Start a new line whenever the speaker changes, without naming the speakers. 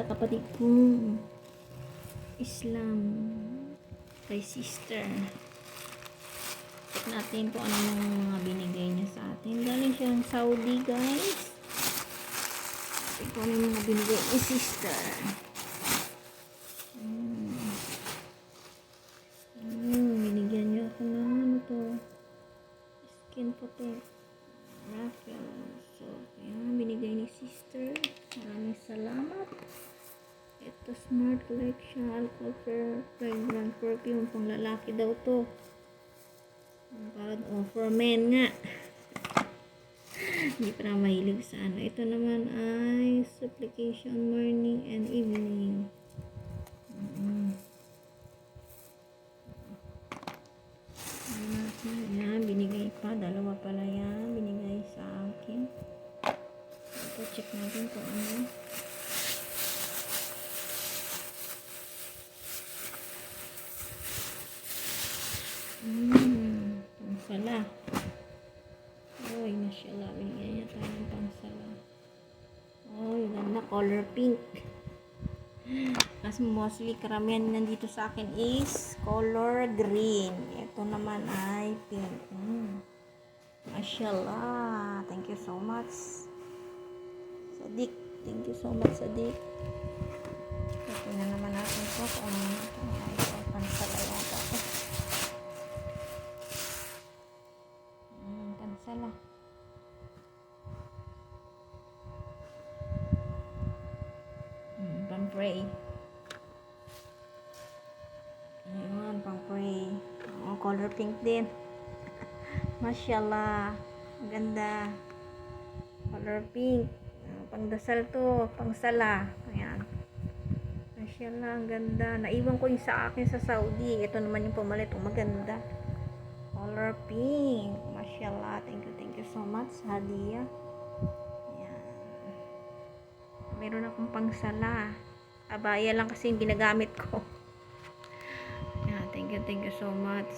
sa kapatid kong Islam kay sister. Check natin kung ano yung mga binigay niya sa atin. Galing siyang Saudi, guys. Check kung ano yung mga binigay ni sister. Binigyan niya ako ng ano to, skin photo raffle. So, ayan, binigay ni sister. Maraming salamat. Ito, Smart Collection Alcohol Fragrant Perfume. Pang lalaki daw to. Para for men nga. Hindi pa na mahilig sa ano. Ito naman ay supplication morning and evening. Ayan, binigay pa. Dalawa pala yan. Binigay sa akin. Ito, check natin kung ano. Pangsala. Uy, mashallah. Binigyan niya tayo ng pangsala. Uy, ganda. Color pink. Kasi mostly karamihan nandito sa akin is color green. Ito naman ay pink. Mashallah. Thank you so much, Sadik. Thank you so much, Sadik. Ito na naman natin ito. Kung ano ito. Ito, pansala yata ito. Pansala. Pang-pray. Ayan, pang-pray. Oh, color pink din. Mashallah. Ang ganda. Color pink. Pang-dasal to. Pang-sala. Ayan. Mashallah. Ang ganda. Naiwan ko yung sa akin sa Saudi. Ito naman yung pumalit. Oh, maganda. Color pink. Mashallah. Thank you so much. Hadiah. Ayan. Meron akong pang-sala. Abaya lang kasi yung ginagamit ko. Yeah, thank you so much.